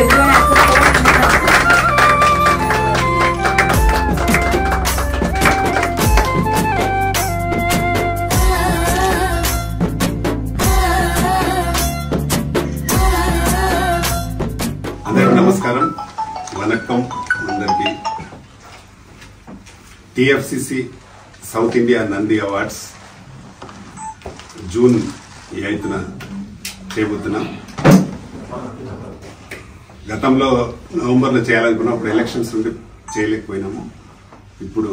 everyone has నమస్కారం వనక్కం అందరికీ TFCC south India Nandi awards June 8న చేయబోతున్నాం. గతంలో నవంబర్లో చేయాలనుకున్నాం, అప్పుడు ఎలక్షన్స్ నుండి చేయలేకపోయినాము. ఇప్పుడు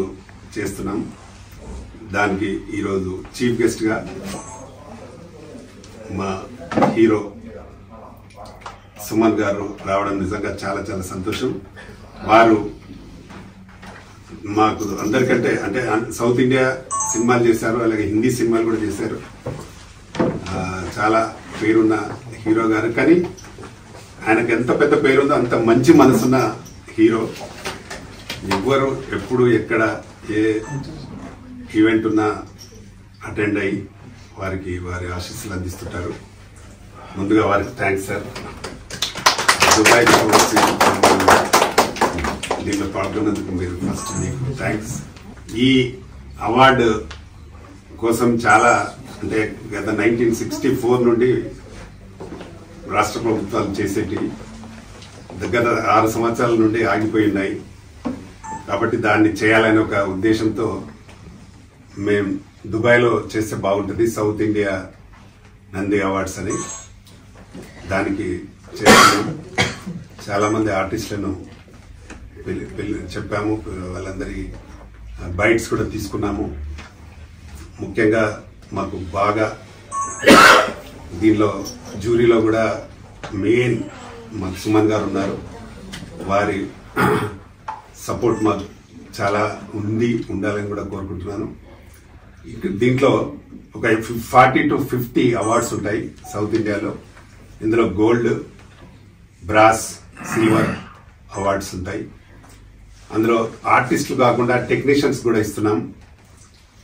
చేస్తున్నాం. దానికి ఈరోజు చీఫ్ గెస్ట్గా మా హీరో సుమన్ గారు రావడం నిజంగా చాలా చాలా సంతోషం. వారు మాకు అందరికంటే అంటే సౌత్ ఇండియా సినిమాలు చేశారు, అలాగే హిందీ సినిమాలు కూడా చేశారు. చాలా పేరున్న హీరో గారు, కానీ ఆయనకు ఎంత పెద్ద పేరుందో అంత మంచి మనసున్న హీరో. ఎవ్వరు ఎప్పుడు ఎక్కడ ఏ ఈవెంట్ ఉన్నా అటెండ్ అయ్యి వారి ఆశీస్సులు అందిస్తుంటారు. ముందుగా వారికి థ్యాంక్స్ సార్. దుబాయ్ దీంట్లో పాల్గొన్నందుకు మీరు ఫస్ట్ మీకు థ్యాంక్స్. ఈ అవార్డు కోసం చాలా అంటే గత 1964 నుండి రాష్ట్ర ప్రభుత్వాలు చేసేటి గత 6 సంవత్సరాల నుండి ఆగిపోయి ఉన్నాయి. కాబట్టి దాన్ని చేయాలనే ఒక ఉద్దేశంతో మేము దుబాయ్లో చేస్తే బాగుంటుంది సౌత్ ఇండియా నంది అవార్డ్స్ అని దానికి చేస్తున్నాం. చాలా మంది ఆర్టిస్టులను చెప్పాము, వాళ్ళందరికీ బైట్స్ కూడా తీసుకున్నాము. ముఖ్యంగా మాకు బాగా దీనిలో జ్యూరీలో కూడా మెయిన్ మాకు సుమన్ గారు ఉన్నారు. వారి సపోర్ట్ మాకు చాలా ఉండాలని కూడా కోరుకుంటున్నాను. దీంట్లో ఒక 40 to 50 అవార్డ్స్ ఉంటాయి సౌత్ ఇండియాలో. ఇందులో గోల్డ్, బ్రాస్, సిల్వర్ అవార్డ్స్ ఉంటాయి. అందులో ఆర్టిస్టులు కాకుండా టెక్నీషియన్స్ కూడా ఇస్తున్నాం.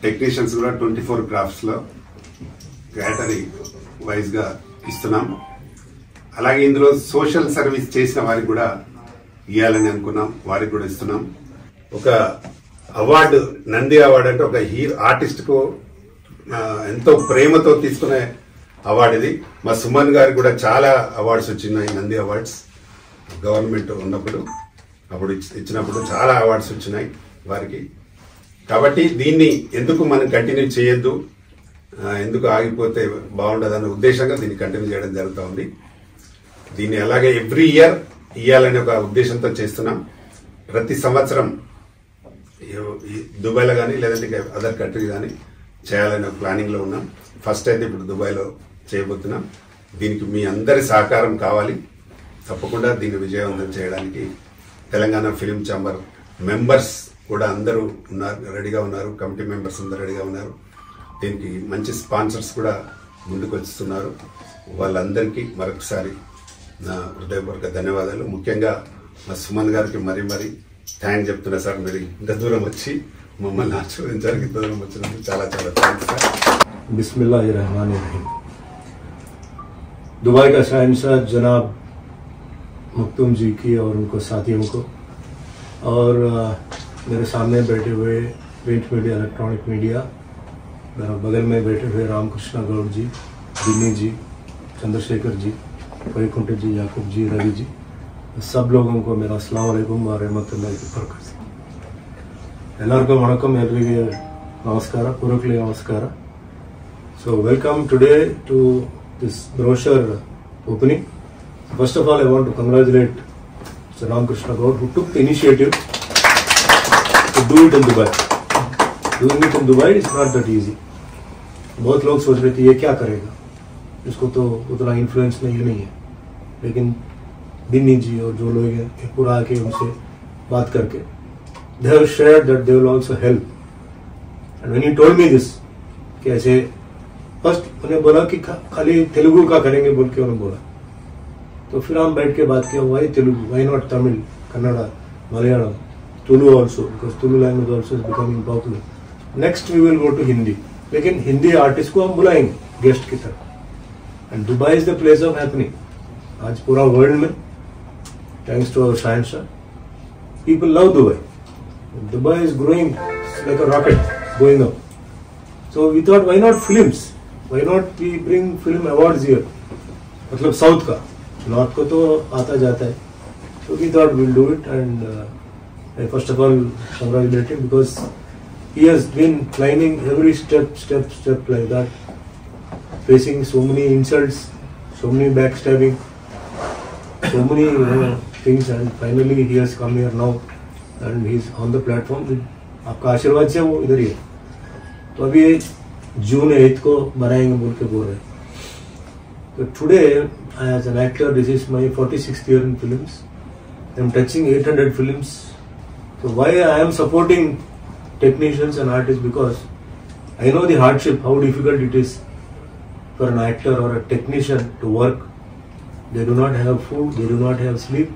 టెక్నీషియన్స్ కూడా 24 క్రాఫ్ట్స్ లో కేటగిరీ వైజ్ గా ఇస్తున్నాం. అలాగే ఇందులో సోషల్ సర్వీస్ చేసిన వారికి కూడా ఇవ్వాలని అనుకున్నాం, వారికి కూడా ఇస్తున్నాం. ఒక అవార్డు, నంది అవార్డు అంటే ఒక ఆర్టిస్ట్ కు ఎంతో ప్రేమతో తీసుకునే అవార్డు ఇది. మా సుమన్ గారికి కూడా చాలా అవార్డ్స్ వచ్చినాయి, నంది అవార్డ్స్. గవర్నమెంట్ ఉన్నప్పుడు అప్పుడు ఇచ్చినప్పుడు చాలా అవార్డ్స్ వచ్చినాయి వారికి. కాబట్టి దీన్ని ఎందుకు మనం కంటిన్యూ చేయొద్దు, ఎందుకు ఆగిపోతే బాగుండదన్న ఉద్దేశంగా దీన్ని కంటిన్యూ చేయడం జరుగుతూ ఉంది. దీన్ని అలాగే ఎవ్రీ ఇయర్ ఇవ్వాలనే ఒక ఉద్దేశంతో చేస్తున్నాం. ప్రతి సంవత్సరం దుబాయ్లో కానీ లేదంటే అదర్ కంట్రీ కానీ చేయాలనే ప్లానింగ్ లో ఉన్నాం. ఫస్ట్ అయితే ఇప్పుడు దుబాయ్లో చేయబోతున్నాం. దీనికి మీ అందరి సహకారం కావాలి. తప్పకుండా దీన్ని విజయవంతం చేయడానికి తెలంగాణ ఫిలిం ఛాంబర్ మెంబర్స్ కూడా అందరూ రెడీగా ఉన్నారు. కమిటీ మెంబర్స్ అందరూ రెడీగా ఉన్నారు. దీనికి మంచి స్పాన్సర్స్ కూడా ముందుకు వస్తున్నారు. వాళ్ళందరికీ మరొకసారి నా హృదయపూర్వక ధన్యవాదాలు. ముఖ్యంగా మా సుమన్ గారికి మరీ థ్యాంక్ చెప్తున్నా సార్. మీరు ఇంత దూరం వచ్చి మమ్మల్ని ఆశీర్వదించడానికి ఇంత దూరం వచ్చినందుకు చాలా చాలా థ్యాంక్స్ సార్. बिस्मिल्लाहिर्रहमानिर्रहीम। दुबई का शहंशाह जनाब मखदूम जी की और उनको साथियों को और मेरे सामने बैठे हुए प्रिंट मीडिया, इलेक्ट्रॉनिक मीडिया, मेरा बगल में बैठे हुए रामकृष्ण गौड़ जी, दिन्नी जी, चंद्रशेखर जी, वैकुंठ जी, याकूब जी, रवि जी, सब लोगों को मेरा अस्सलाम वालेकुम व रहमतुल्लाहि व बरकातहू। ಎಲ್ಲರಿಗೂ ವಣಕಂ, ಎಲ್ಲರಿಗೆ ನಮಸ್ಕಾರ, ಪೂರ್ವಕಲಿ ನಮಸ್ಕಾರ. So welcome today to this brochure opening. First of all, I want to congratulate Mr. Ramkrishna Gaur who took the initiative to do it in Dubai. Doing it in Dubai is not that easy. बहुत लोग सोच रहे थे ये क्या करेगा, इसको तो उतना इन्फ्लुएंस नहीं है, लेकिन दिन्नी जी और जो लोग हैं पूरा आके उनसे बात करके they have shared that they will also help. And when he told me this कि ऐसे फर्स्ट उन्हें बोला कि खाली तेलुगु का करेंगे बोल के उन्होंने बोला, तो फिर हम बैठ के बात किया why Telugu, why not Tamil, Kannada, Malayalam, Tulu also, because Tulu language also is becoming popular. Next we will go to Hindi, लेकिन हिंदी आर्टिस्ट को हम बुलाएंगे गेस्ट की तरह. And Dubai is the place of happening. आज पूरा वर्ल्ड में thanks to our science. People love Dubai. Dubai is growing like a rocket, going up. So we thought, why not films? Why not we bring film awards here? मतलब south का, north को तो आता जाता है. So we thought we'll do it, and I first of all congratulate him because he has been climbing every step like that, facing so many insults, so many backstabbing, so many things, and finally he has come here now and he's on the platform. आपका आशीर्वाद से वो इधर ही है. तो अभी जून 8 को बनाएंगे बोल के बोल रहे हैं. So today, as an actor, this is my 46th year in films. I am touching 800 films. So why I am supporting technicians and artists? Because I know the hardship, how difficult it is for an actor or a technician to work. They do not have food, they do not have sleep,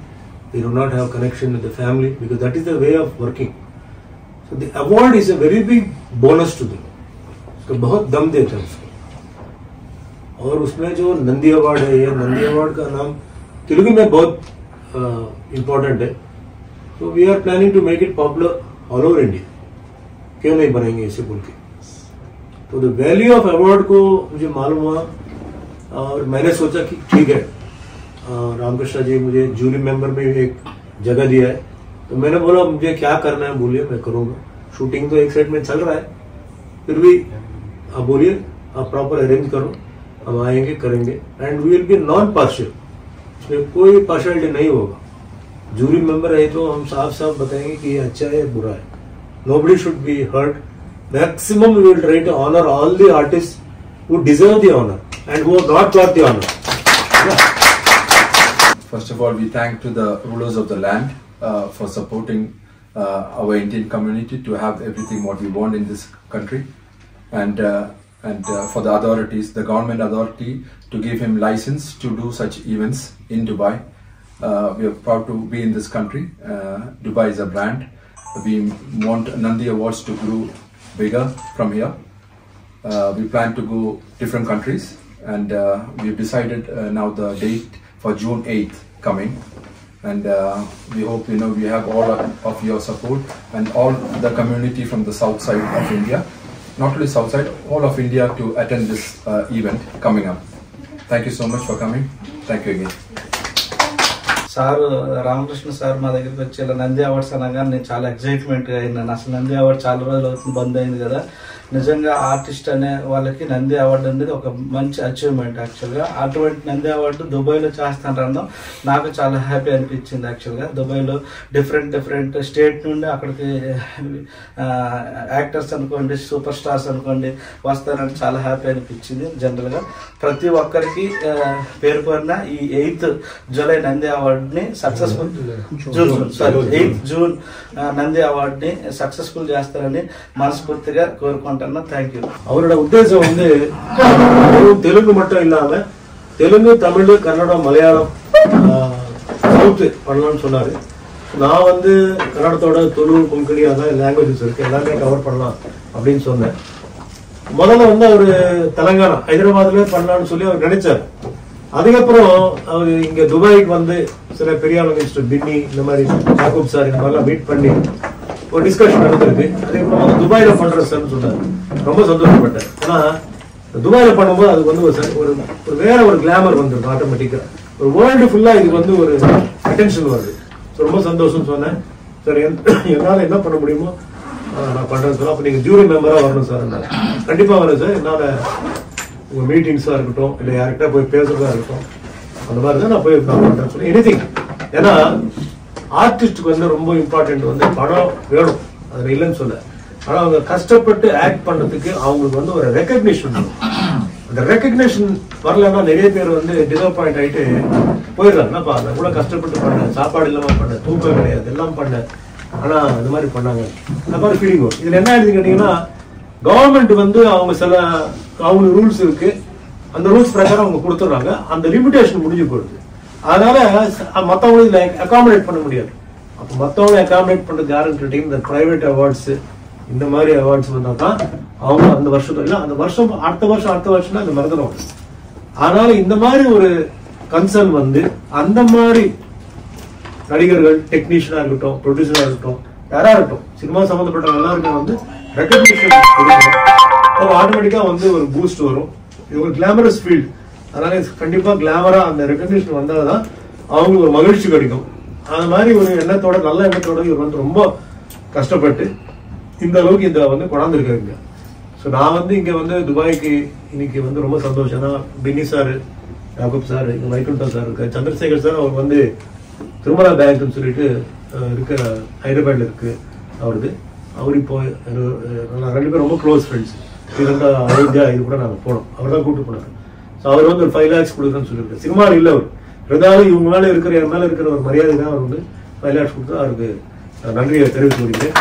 they do not have connection with the family, because that is the way of working. So the award is a very big bonus to them. तो बहुत दम देते हैं उसको. और उसमें जो Nandi award है, ये नंदी अवार्ड का नाम तेलुगु में बहुत इम्पोर्टेंट है. तो we are planning to make it popular all over India. क्यों नहीं बनेंगे इसे बोल के. तो द वैल्यू ऑफ अवार्ड को मुझे मालूम हुआ और मैंने सोचा कि ठीक है, रामकृष्ण जी मुझे जूरी मेंबर में एक जगह दिया है, तो मैंने बोला मुझे क्या करना है बोलिए, मैं करूंगा. शूटिंग तो एक साइड में चल रहा है, फिर भी आप बोलिए, आप प्रॉपर अरेंज करो, हम आएंगे करेंगे. And we will be non partial, इसमें कोई पार्शियलिटी नहीं होगा. जूरी मेंबर है तो हम साफ साफ बताएंगे कि ये अच्छा है बुरा है. Nobody should be hurt. Maximum we will try to honour all the artist who deserve the honour and who have not got the honour. First of all, we thank to the rulers of the land for supporting our Indian community to have everything what we want in this country, and for the authorities, the government authority, to give him license to do such events in Dubai. We are proud to be in this country. Dubai is a brand. We want Nandi Awards to grow bigger from here. We plan to go different countries, and we've decided now the date for June 8th coming, and we hope we have all of your support and all the community from the south side of India, not only south side, all of India, to attend this event coming up. Thank you so much for coming. Thank you again. Sir Ramakrishna sir మా దగ్గరికి వచ్చి ఇలా Nandi awards అనగా నేను చాలా ఎక్సైట్మెంట్గా అయినాను. అసలు Nandi award చాలా రోజులు అవుతుంది, బంద్ అయింది కదా. నిజంగా ఆర్టిస్ట్ అనే వాళ్ళకి నంది అవార్డు అనేది ఒక మంచి అచీవ్మెంట్. యాక్చువల్గా అటువంటి నంది అవార్డు దుబాయ్లో చేస్తాను నాకు చాలా హ్యాపీ అనిపించింది. యాక్చువల్గా దుబాయ్లో డిఫరెంట్ స్టేట్ నుండి అక్కడికి యాక్టర్స్ అనుకోండి, సూపర్ స్టార్స్ అనుకోండి వస్తారని చాలా హ్యాపీ అనిపించింది. జనరల్గా ప్రతి ఒక్కరికి పేరు పేరున ఈ 8th జూలై నంది అవార్డుని సక్సెస్ఫుల్, 8th జూన్ నంది అవార్డుని సక్సెస్ఫుల్ చేస్తారని మనస్ఫూర్తిగా కోరుకుంటున్నాను. Thank you. அவரோட உத்தேசம் வந்து தெலுங்கு மட்டும் இல்லாம தெலுங்கு, தமிழ், கன்னடம், மலையாளம், சவுத் பண்ணலாம்னு சொன்னாரு. நான் வந்து கன்னடத்தோட துளு, கொங்கணி அதான் லாங்குவேஜஸ் இருக்கு, எல்லாமே கவர் பண்ணலாம் அப்படின்னு சொன்னேன். முதல்ல வந்து அவரு தெலங்கானா, ஹைதராபாத்ல பண்ணலாம்னு சொல்லி அவர் நினைச்சாரு. அதுக்கப்புறம் அவர் இங்க துபாய்க்கு வந்து சில பெரிய மினிஸ்டர் பின்னி, இந்த மாதிரி யாக்கூப் சார், இந்த மாதிரிலாம் மீட் பண்ணி ஒரு டிஸ்கஷன் நடந்திருக்கு. அதுக்கப்புறம் துபாயில பண்ற சார்னு சொன்னாரு. ரொம்ப சந்தோஷப்பட்டேன். ஏன்னா துபாயில பண்ணும்போது அதுக்கு வந்து ஒரு வேற ஒரு கிளாமர் வந்துருக்கு ஆட்டோமேட்டிக்கா. ஒரு வேர்ல்டு ஃபுல்லா இதுக்கு வந்து ஒரு அட்டென்ஷன் வருது. ரொம்ப சந்தோஷம் சொன்னேன். சார் என்னால என்ன பண்ண முடியுமோ நான் பண்றேன் சார். அப்ப நீங்க ஜூரி மெம்பரா வரணும் சார். கண்டிப்பா வரேன் சார். என்னால உங்க மீட்டிங்ஸா இருக்கட்டும், இல்ல யார்கிட்ட போய் பேசுறதா இருக்கட்டும், அந்த மாதிரி தான் நான் போய் பண்றேன் சொல்லி எனிதிங். ஏன்னா ஆர்டிஸ்டுக்கு வந்து ரொம்ப இம்பார்ட்டன்ட் வந்து பணம் வேணும், அது இல்லைன்னு சொல்ல. ஆனா அவங்க கஷ்டப்பட்டு ஆக்ட் பண்றதுக்கு அவங்களுக்கு வந்து ஒரு ரெகக்னிஷன், அந்த ரெகக்னிஷன் வரலன்னா நிறைய பேர் வந்து டிசப்பாயிண்ட் ஆயிட்டு போயிடுறாங்க. என்னப்பா நான் கூட கஷ்டப்பட்டு பண்ணேன், சாப்பாடு இல்லாம பண்ணேன், தூக்கம் கிடையாது, எல்லாம் பண்ணேன், ஆனா இந்த மாதிரி பண்ணாங்க, அந்த மாதிரி ஃபீலிங் வரும். இதுல என்ன ஆயிடுது கேட்டீங்கன்னா, கவர்மெண்ட் வந்து அவங்க சில அவங்களுக்கு ரூல்ஸ் இருக்கு, அந்த ரூல்ஸ் பிரகாரம் அவங்க கொடுத்துட்றாங்க, அந்த லிமிடேஷன் முடிஞ்சு போயிடுது. அதனால மற்றவங்களுக்கு இதுல அகாமடேட் பண்ண முடியாது. அப்போ மற்றவங்களை அகாமடேட் பண்றது யாருன்னு கேட்டீங்கன்னா, இந்த பிரைவேட் அவார்ட்ஸ், இந்த மாதிரி அவார்ட்ஸ் வந்தா தான் அவங்க அந்த வருஷத்துல இல்லை, அந்த வருஷம் அடுத்த வருஷம் அந்த மாதிரி தான். அதனால இந்த மாதிரி ஒரு கன்சர்ன் வந்து அந்த மாதிரி நடிகர்கள், டெக்னீஷியனா இருக்கட்டும், ப்ரொடியூசரா இருக்கட்டும், யாரா இருக்கட்டும், சினிமா சம்பந்தப்பட்ட எல்லாருமே வந்து ரெகக்னிஷன் கொடுக்கணும். ஆட்டோமேட்டிக்கா வந்து ஒரு பூஸ்ட் வரும். இது ஒரு கிளாமரஸ் ஃபீல்ட், அதனால கண்டிப்பா கிளாமரா அந்த ரெகக்னிஷன் வந்தாதான் அவங்களுக்கு ஒரு மகிழ்ச்சி கிடைக்கும். அது மாதிரி ஒரு எண்ணத்தோட, நல்ல எண்ணத்தோட இவர் வந்து ரொம்ப கஷ்டப்பட்டு இந்த அளவுக்கு இந்த வந்து கொண்டாந்துருக்காருங்க. ஸோ நான் வந்து இங்க வந்து துபாய்க்கு இன்னைக்கு வந்து ரொம்ப சந்தோஷம். ஏன்னா பின்னி சார், யாகூப் சார், இங்க வைகுண்டா சார் இருக்க, சந்திரசேகர் சார் அவர் வந்து திருமலா பேங்க்னு சொல்லிட்டு இருக்க ஹைதராபாத்ல இருக்கு அவருது. அவர் இப்போ 2 பேரும் ரொம்ப க்ளோஸ் ஃப்ரெண்ட்ஸ். இது அயோத்தியா இது கூட நாங்கள் போனோம், அவர் தான் கூப்பிட்டு போனாங்க. ஸோ அவர் வந்து ஒரு 5 lakhs கொடுக்குறேன்னு சொல்லியிருக்காரு. சினிமாவில் இல்லை அவர், இருந்தாலும் இவங்க மேலே இருக்கிற என் மேலே இருக்கிற ஒரு மரியாதை தான் அவர் வந்து 5 lakhs கொடுத்து அவருக்கு நன்றியை தெரிவித்து வருகிறேன்.